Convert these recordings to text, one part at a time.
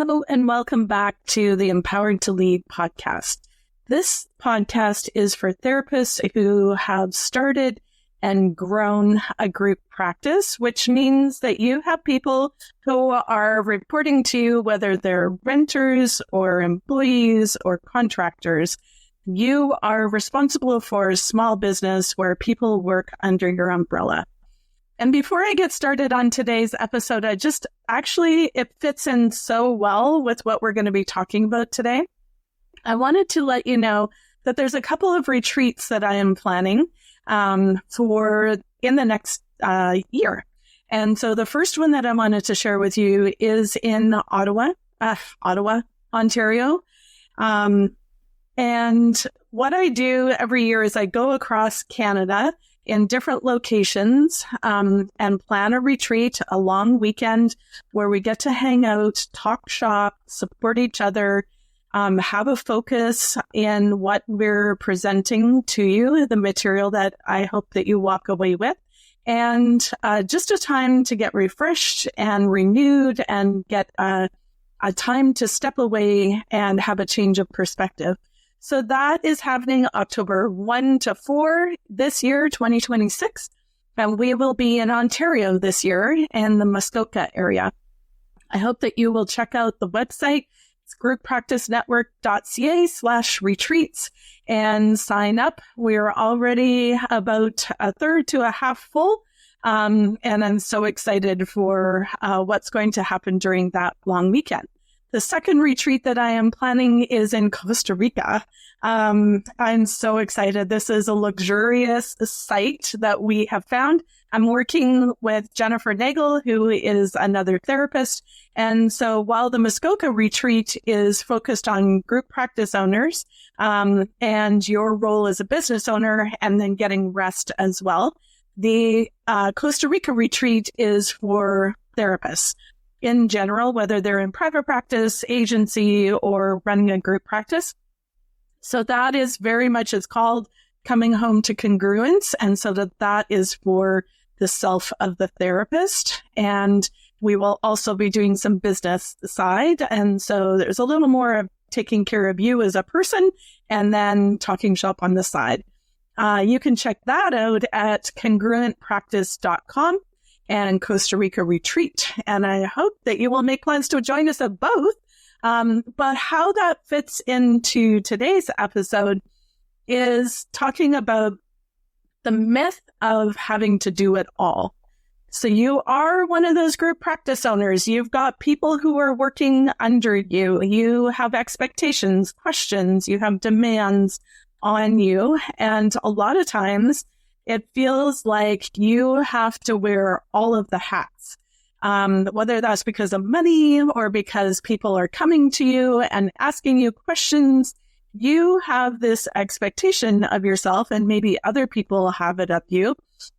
Hello and welcome back to the Empowered to Lead podcast. This podcast is for therapists who have started and grown a group practice, which means that you have people who are reporting to you, whether they're renters or employees or contractors. You are responsible for a small business where people work under your umbrella. And before I get started on today's episode, it fits in so well with what we're going to be talking about today. I wanted to let you know that there's a couple of retreats that I am planning for in the next year. And so the first one that I wanted to share with you is in Ottawa, Ontario. And what I do every year is I go across Canada in different locations and plan a retreat, a long weekend where we get to hang out, talk shop, support each other, have a focus in what we're presenting to you, the material that I hope that you walk away with, and just a time to get refreshed and renewed and get a time to step away and have a change of perspective. So that is happening October 1 to 4 this year, 2026. And we will be in Ontario this year in the Muskoka area. I hope that you will check out the website. It's grouppracticenetwork.ca/retreats and sign up. We are already about a third to a half full. And I'm so excited for what's going to happen during that long weekend. The second retreat that I am planning is in Costa Rica. I'm so excited. This is a luxurious site that we have found. I'm working with Jennifer Nagel, who is another therapist. And so while the Muskoka retreat is focused on group practice owners, and your role as a business owner and then getting rest as well, the Costa Rica retreat is for therapists in general, whether they're in private practice, agency, or running a group practice. So that is very much, it's called coming home to congruence. And so that is for the self of the therapist. And we will also be doing some business side. And so there's a little more of taking care of you as a person and then talking shop on the side. You can check that out at congruentpractice.com. and Costa Rica retreat. And I hope that you will make plans to join us at both. But how that fits into today's episode is talking about the myth of having to do it all. So you are one of those group practice owners. You've got people who are working under you. You have expectations, questions, you have demands on you. And a lot of times, it feels like you have to wear all of the hats, whether that's because of money or because people are coming to you and asking you questions. You have this expectation of yourself, and maybe other people have it of you,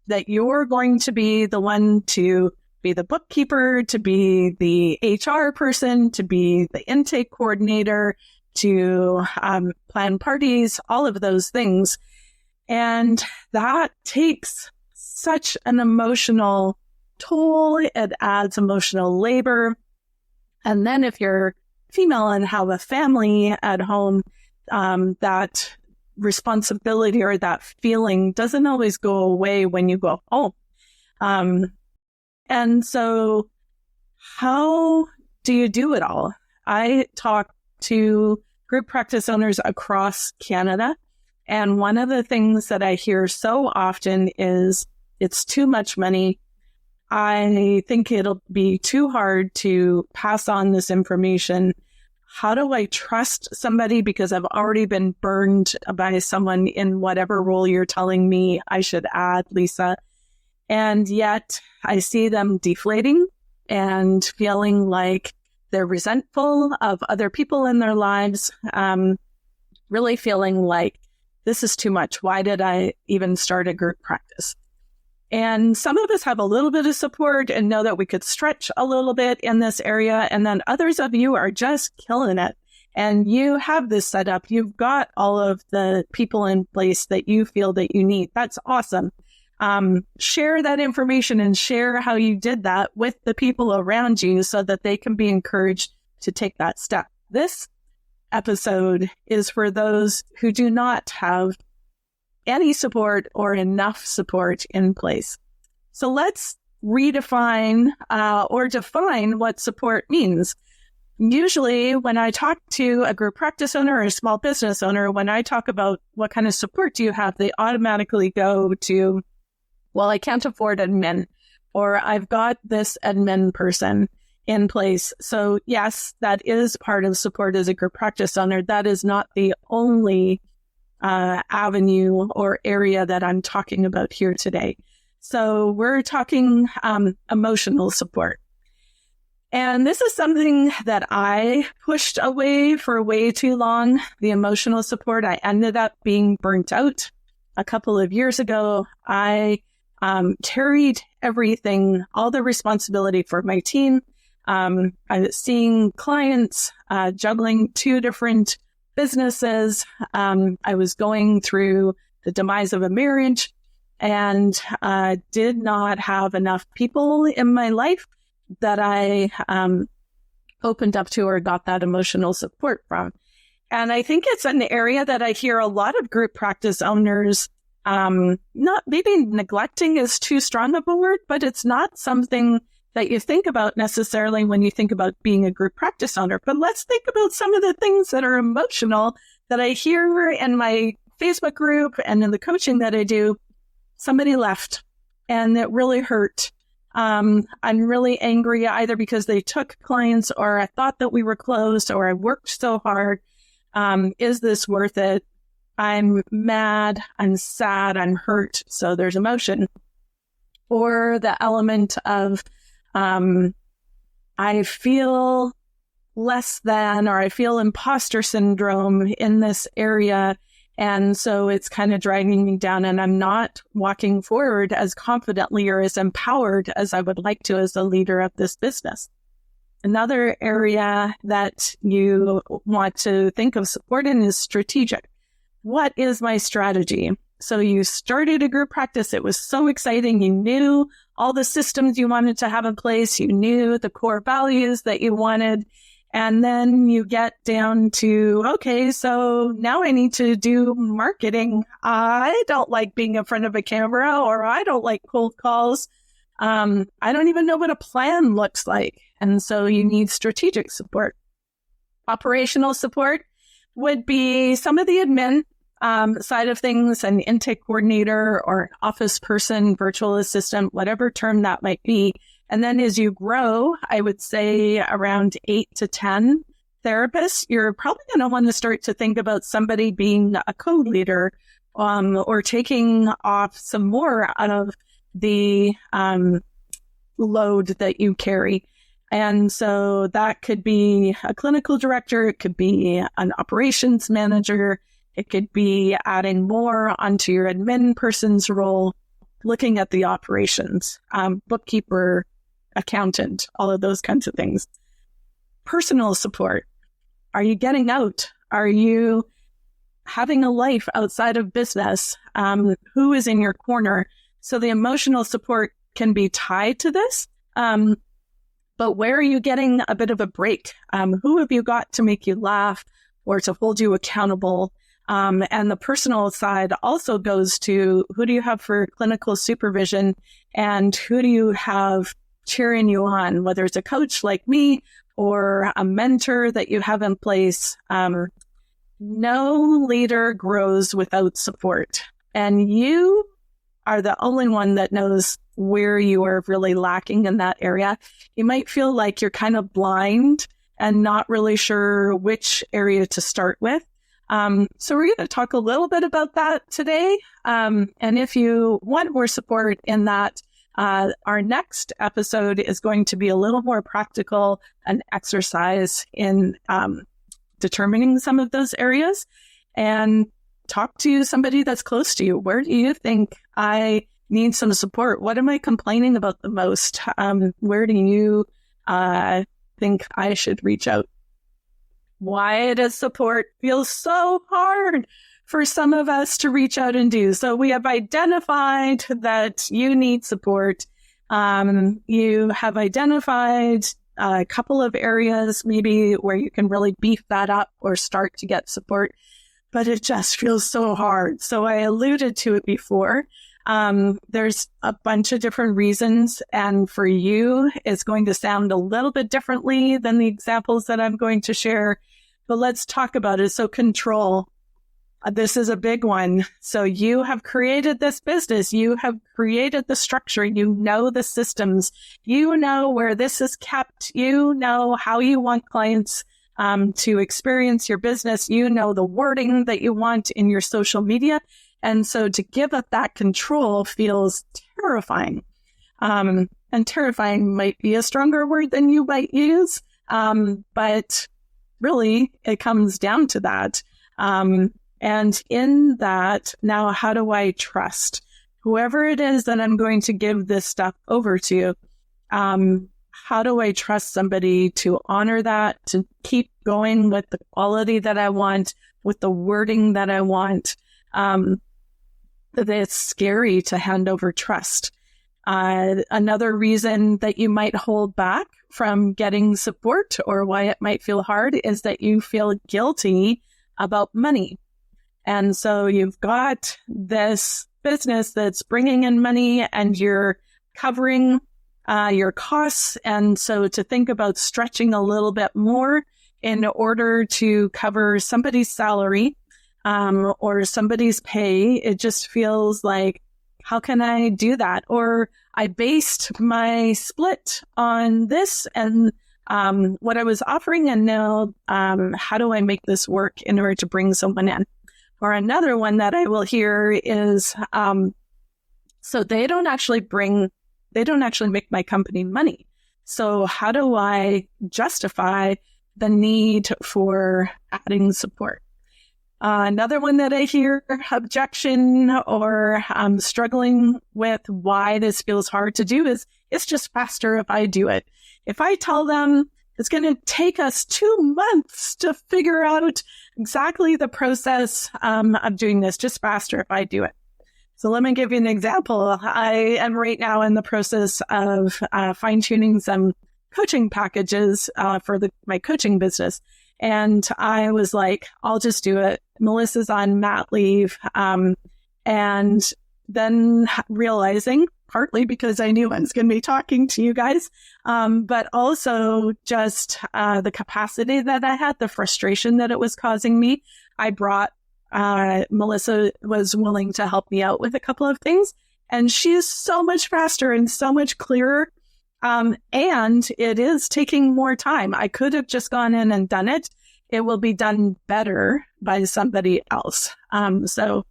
that you're going to be the one to be the bookkeeper, to be the HR person, to be the intake coordinator, to plan parties, all of those things. And that takes such an emotional toll. It adds emotional labor. And then if you're female and have a family at home, that responsibility or that feeling doesn't always go away when you go home. And so how do you do it all? I talk to group practice owners across Canada. And one of the things that I hear so often is it's too much money. I think it'll be too hard to pass on this information. How do I trust somebody because I've already been burned by someone in whatever role you're telling me I should add, Lisa? And yet I see them deflating and feeling like they're resentful of other people in their lives, really feeling like this is too much. Why did I even start a group practice? And some of us have a little bit of support and know that we could stretch a little bit in this area. And then others of you are just killing it. And you have this set up. You've got all of the people in place that you feel that you need. That's awesome. Share that information and share how you did that with the people around you so that they can be encouraged to take that step. This episode is for those who do not have any support or enough support in place. So let's redefine or define what support means. Usually when I talk to a group practice owner or a small business owner, when I talk about what kind of support do you have, they automatically go to, well, I can't afford admin, or I've got this admin person in place. So yes, that is part of support as a group practice owner. That is not the only avenue or area that I'm talking about here today. So we're talking emotional support. And this is something that I pushed away for way too long, the emotional support. I ended up being burnt out a couple of years ago. I carried everything, all the responsibility for my team. I was seeing clients, juggling 2 different businesses. I was going through the demise of a marriage and did not have enough people in my life that I opened up to or got that emotional support from. And I think it's an area that I hear a lot of group practice owners, not maybe neglecting is too strong of a word, but it's not something that you think about necessarily when you think about being a group practice owner. But let's think about some of the things that are emotional that I hear in my Facebook group and in the coaching that I do. Somebody left and it really hurt. I'm really angry either because they took clients or I thought that we were closed or I worked so hard. Is this worth it? I'm mad, I'm sad, I'm hurt. So there's emotion. Or the element of I feel less than, or I feel imposter syndrome in this area. And so it's kind of dragging me down and I'm not walking forward as confidently or as empowered as I would like to as a leader of this business. Another area that you want to think of support in is strategic. What is my strategy? So you started a group practice. It was so exciting. You knew all the systems you wanted to have in place. You knew the core values that you wanted. And then you get down to, okay, so now I need to do marketing. I don't like being in front of a camera, or I don't like cold calls. I don't even know what a plan looks like. And so you need strategic support. Operational support would be some of the admin side of things, an intake coordinator or an office person, virtual assistant, whatever term that might be. And then as you grow, I would say around 8 to 10 therapists, you're probably going to want to start to think about somebody being a co-leader or taking off some more of the load that you carry. And so that could be a clinical director, it could be an operations manager, it could be adding more onto your admin person's role, looking at the operations, bookkeeper, accountant, all of those kinds of things. Personal support. Are you getting out? Are you having a life outside of business? Who is in your corner? So the emotional support can be tied to this. But where are you getting a bit of a break? Who have you got to make you laugh or to hold you accountable? And the personal side also goes to who do you have for clinical supervision and who do you have cheering you on, whether it's a coach like me or a mentor that you have in place. No leader grows without support. And you are the only one that knows where you are really lacking in that area. You might feel like you're kind of blind and not really sure which area to start with. So we're going to talk a little bit about that today. And if you want more support in that, our next episode is going to be a little more practical, an exercise in determining some of those areas, and talk to somebody that's close to you. Where do you think I need some support? What am I complaining about the most? Where do you think I should reach out? Why does support feel so hard for some of us to reach out and do? So we have identified that you need support. You have identified a couple of areas maybe where you can really beef that up or start to get support, but it just feels so hard. So I alluded to it before. There's a bunch of different reasons, and for you, it's going to sound a little bit differently than the examples that I'm going to share, but let's talk about it. So control. This is a big one. So you have created this business. You have created the structure. You know the systems. You know where this is kept. You know how you want clients to experience your business. You know the wording that you want in your social media. And so to give up that control feels terrifying. And terrifying might be a stronger word than you might use. But really, it comes down to that. And in that, now, how do I trust whoever it is that I'm going to give this stuff over to? How do I trust somebody to honor that, to keep going with the quality that I want, with the wording that I want? It's scary to hand over trust. Another reason that you might hold back from getting support, or why it might feel hard, is that you feel guilty about money. And so you've got this business that's bringing in money and you're covering your costs. And so to think about stretching a little bit more in order to cover somebody's salary or somebody's pay, it just feels like, how can I do that? Or I based my split on this and what I was offering, and now how do I make this work in order to bring someone in? Or another one that I will hear is, so they don't actually make my company money. So how do I justify the need for adding support? Another one that I hear, objection or struggling with why this feels hard to do, is it's just faster if I do it. If I tell them it's going to take us 2 months to figure out exactly the process of doing this, just faster if I do it. So let me give you an example. I am right now in the process of fine-tuning some coaching packages for my coaching business. And I was like, I'll just do it. Melissa's on mat leave. And then realizing, partly because I knew I was going to be talking to you guys, but also just the capacity that I had, the frustration that it was causing me. I brought, Melissa was willing to help me out with a couple of things, and she is so much faster and so much clearer. And it is taking more time. I could have just gone in and done it. It will be done better by somebody else. So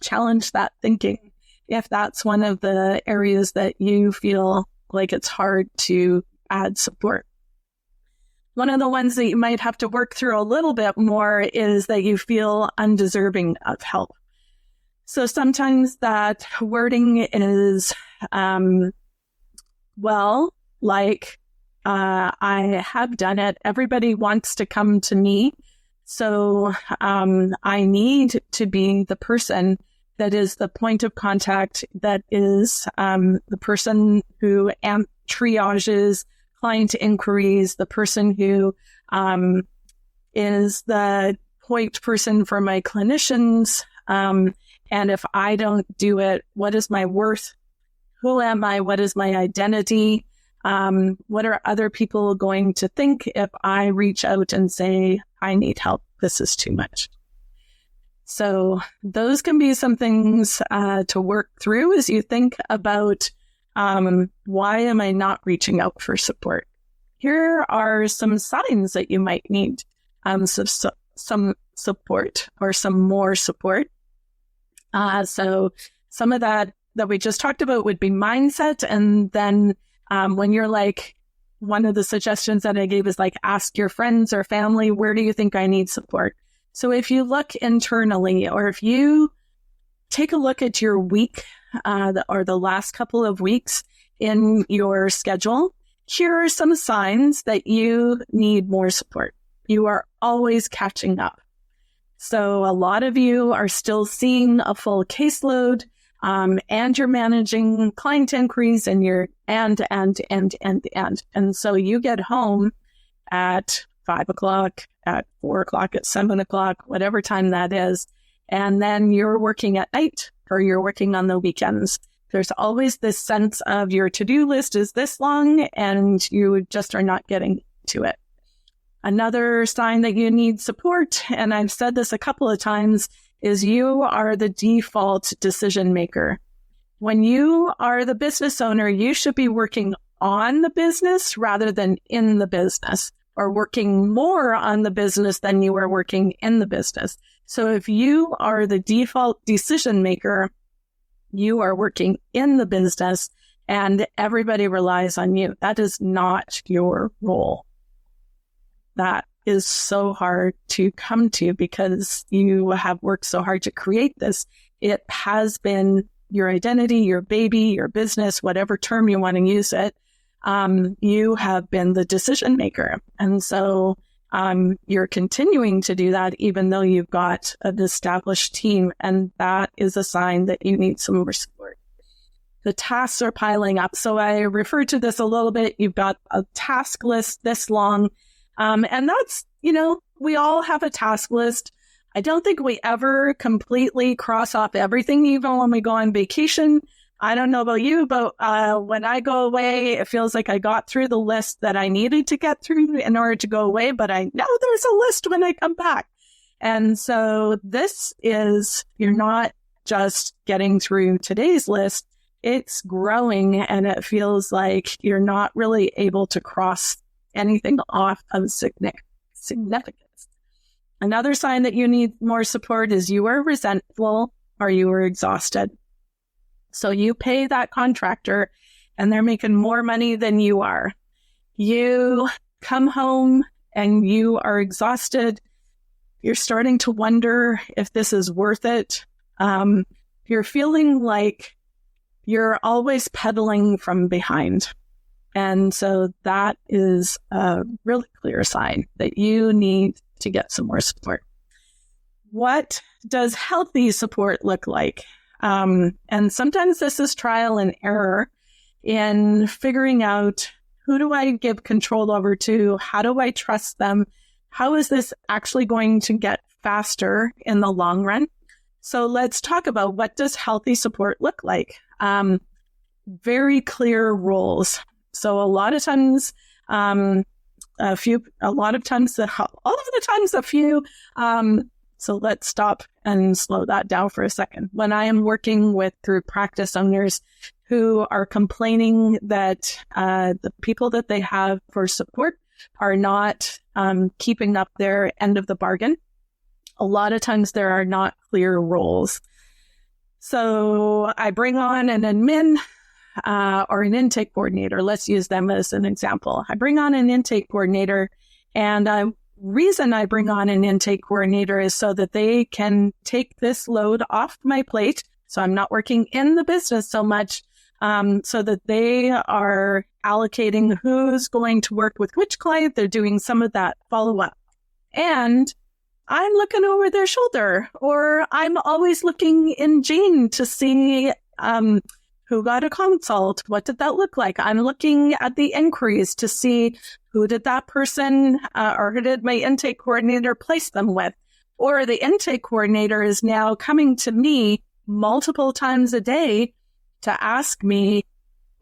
challenge that thinking if that's one of the areas that you feel like it's hard to add support. One of the ones that you might have to work through a little bit more is that you feel undeserving of help. So sometimes that wording is, I have done it. Everybody wants to come to me. So I need to be the person that is the point of contact, that is the person who triages client inquiries, the person who is the point person for my clinicians. And if I don't do it, what is my worth? Who am I? What is my identity? What are other people going to think if I reach out and say, I need help, this is too much? So those can be some things to work through as you think about why am I not reaching out for support? Here are some signs that you might need some support or some more support. So some of that we just talked about would be mindset. And then when you're like, one of the suggestions that I gave is like, ask your friends or family, where do you think I need support? So if you look internally, or if you take a look at your week or the last couple of weeks in your schedule, here are some signs that you need more support. You are always catching up. So a lot of you are still seeing a full caseload. and you're managing client inquiries and you're and. And so you get home at 5 o'clock, at 4 o'clock, at 7 o'clock, whatever time that is. And then you're working at night or you're working on the weekends. There's always this sense of your to-do list is this long and you just are not getting to it. Another sign that you need support, and I've said this a couple of times, is you are the default decision maker. When you are the business owner, you should be working on the business rather than in the business, or working more on the business than you are working in the business. So if you are the default decision maker, you are working in the business and everybody relies on you. That is not your role. That is so hard to come to because you have worked so hard to create this. It has been your identity, your baby, your business, whatever term you want to use it. You have been the decision maker. And so you're continuing to do that even though you've got an established team. And that is a sign that you need some more support. The tasks are piling up. So I referred to this a little bit. You've got a task list this long. And that's, we all have a task list. I don't think we ever completely cross off everything, even when we go on vacation. I don't know about you, but when I go away, it feels like I got through the list that I needed to get through in order to go away, but I know there's a list when I come back. And so you're not just getting through today's list, it's growing and it feels like you're not really able to cross anything off of significance. Another sign that you need more support is you are resentful or you are exhausted. So you pay that contractor and they're making more money than you are. You come home and you are exhausted. You're starting to wonder if this is worth it. You're feeling like you're always pedaling from behind. And so that is a really clear sign that you need to get some more support. What does healthy support look like? And sometimes this is trial and error in figuring out who do I give control over to? How do I trust them? How is this actually going to get faster in the long run? So let's talk about what does healthy support look like? Very clear roles. So a lot of times, so let's stop and slow that down for a second. When I am working with group practice owners who are complaining that the people that they have for support are not keeping up their end of the bargain, a lot of times there are not clear roles. So I bring on an admin or an intake coordinator. Let's use them as an example. I bring on an intake coordinator, and the reason I bring on an intake coordinator is so that they can take this load off my plate. So I'm not working in the business so much, so that they are allocating who's going to work with which client. They're doing some of that follow-up. And I'm looking over their shoulder, or I'm always looking in Jane to see who got a consult. What did that look like? I'm looking at the inquiries to see who did that person or who did my intake coordinator place them with? Or the intake coordinator is now coming to me multiple times a day to ask me,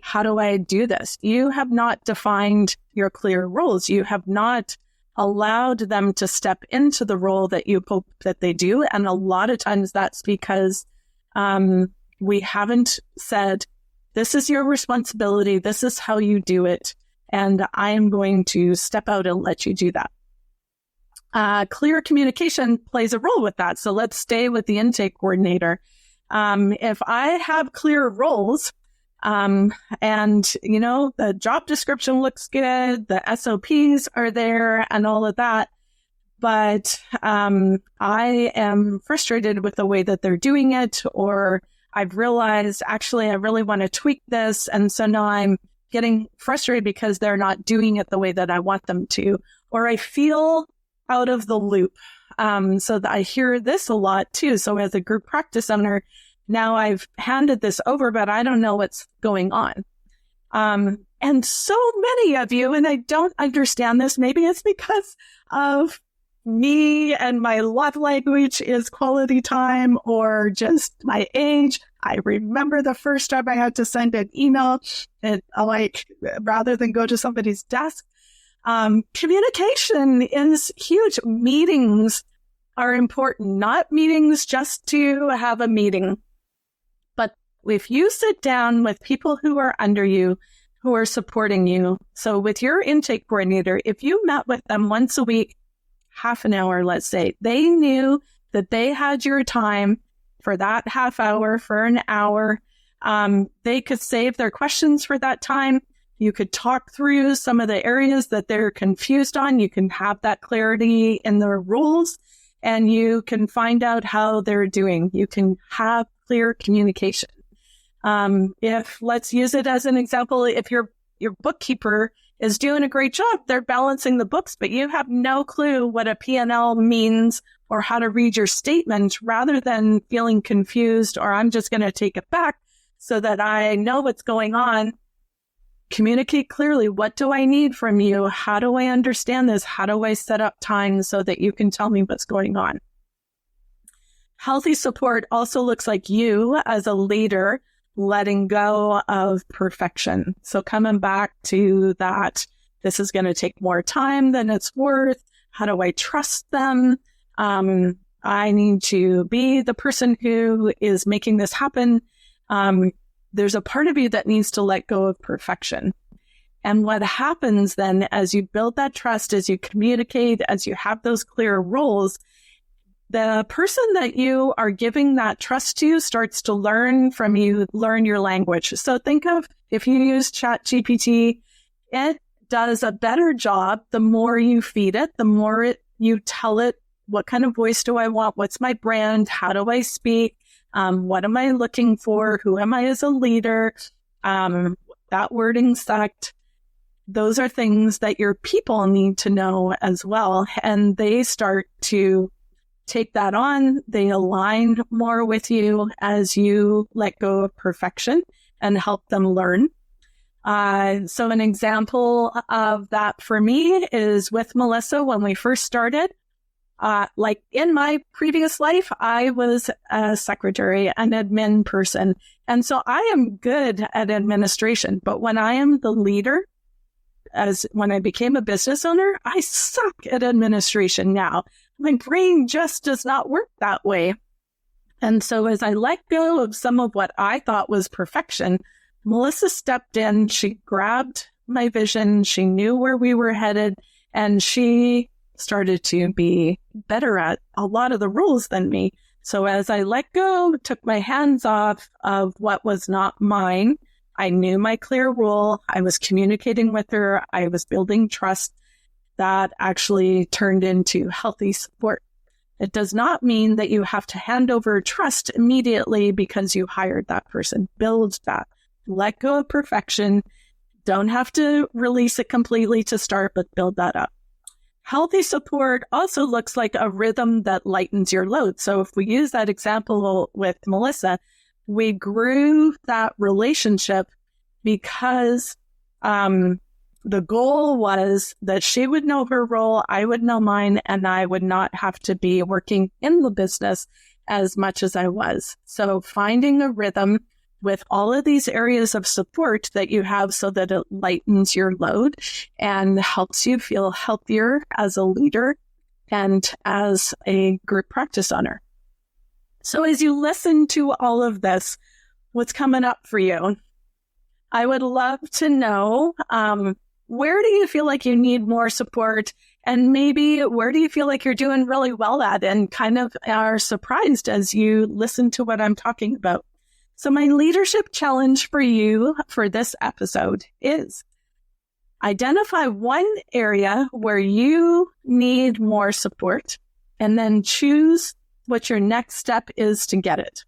how do I do this? You have not defined your clear roles. You have not allowed them to step into the role that you hope that they do. And a lot of times that's because we haven't said, this is your responsibility. This is how you do it. And I am going to step out and let you do that. Clear communication plays a role with that. So let's stay with the intake coordinator. If I have clear roles, and the job description looks good, the SOPs are there and all of that, but I am frustrated with the way that they're doing it, or I've realized, actually, I really want to tweak this. And so now I'm getting frustrated because they're not doing it the way that I want them to, or I feel out of the loop. So that I hear this a lot too. So as a group practice owner, Now I've handed this over, but I don't know what's going on. And so many of you, and I don't understand this, maybe it's because of me and my love language is quality time or just my age. I remember the first time I had to send an email and rather than go to somebody's desk. Communication is huge. Meetings are important, not meetings just to have a meeting. But if you sit down with people who are under you, who are supporting you, so with your intake coordinator, if you met with them once a week, half an hour, let's say, they knew that they had your time for that half hour, for an hour. They could save their questions for that time. You could talk through some of the areas that they're confused on. You can have that clarity in their rules, and you can find out how they're doing. You can have clear communication. Let's use it as an example, if your bookkeeper is doing a great job, they're balancing the books, but you have no clue what a P&L means or how to read your statement, rather than feeling confused or I'm just going to take it back so that I know what's going on. Communicate clearly. What do I need from you? How do I understand this? How do I set up time so that you can tell me what's going on? Healthy support also looks like you as a leader letting go of perfection. So coming back to that, this is going to take more time than it's worth. How do I trust them? I need to be the person who is making this happen. There's a part of you that needs to let go of perfection. And what happens then as you build that trust, as you communicate, as you have those clear roles, the person that you are giving that trust to starts to learn from you, learn your language. So think of if you use ChatGPT, it does a better job the more you feed it, the more you tell it, what kind of voice do I want? What's my brand? How do I speak? What am I looking for? Who am I as a leader? That wording sucked. Those are things that your people need to know as well. And they start to take that on. They align more with you as you let go of perfection and help them learn. So an example of that for me is with Melissa when we first started. Like in my previous life, I was a secretary, an admin person. And so I am good at administration. But when I am the leader, as when I became a business owner, I suck at administration now. My brain just does not work that way. And so as I let go of some of what I thought was perfection, Melissa stepped in, she grabbed my vision, she knew where we were headed, and she started to be better at a lot of the rules than me. So as I let go, took my hands off of what was not mine, I knew my clear role, I was communicating with her, I was building trust. That actually turned into healthy support. It does not mean that you have to hand over trust immediately because you hired that person. Build that. Let go of perfection. Don't have to release it completely to start, but build that up. Healthy support also looks like a rhythm that lightens your load. So if we use that example with Melissa, we grew that relationship because the goal was that she would know her role, I would know mine, and I would not have to be working in the business as much as I was. So finding a rhythm with all of these areas of support that you have so that it lightens your load and helps you feel healthier as a leader and as a group practice owner. So as you listen to all of this, what's coming up for you? I would love to know, where do you feel like you need more support? And maybe where do you feel like you're doing really well at and kind of are surprised as you listen to what I'm talking about? So my leadership challenge for you for this episode is identify one area where you need more support and then choose what your next step is to get it.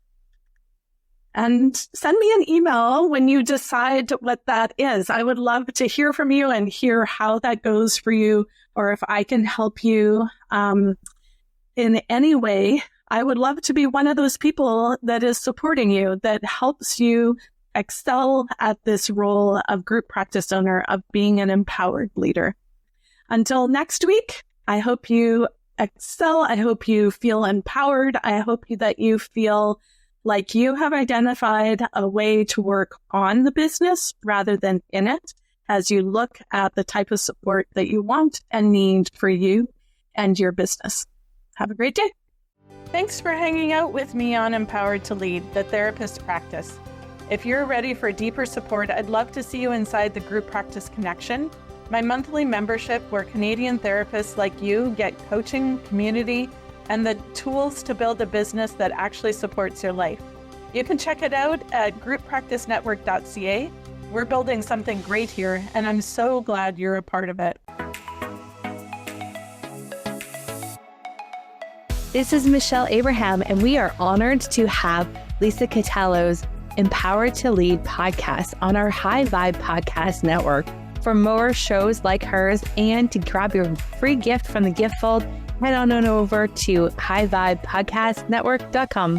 And send me an email when you decide what that is. I would love to hear from you and hear how that goes for you, or if I can help you in any way I would love to be one of those people that is supporting you, that helps you excel at this role of group practice owner, of being an empowered leader. Until next week, I hope you excel. I hope you feel empowered. I hope that you feel like you have identified a way to work on the business rather than in it, as you look at the type of support that you want and need for you and your business. Have a great day. Thanks for hanging out with me on Empowered to Lead, the therapist practice. If you're ready for deeper support, I'd love to see you inside the Group Practice Connection, my monthly membership where Canadian therapists like you get coaching, community, and the tools to build a business that actually supports your life. You can check it out at grouppracticenetwork.ca. We're building something great here, and I'm so glad you're a part of it. This is Michelle Abraham, and we are honored to have Lisa Catallo's Empowered to Lead podcast on our High Vibe Podcast Network. For more shows like hers and to grab your free gift from the gift fold, head on over to highvibepodcastnetwork.com.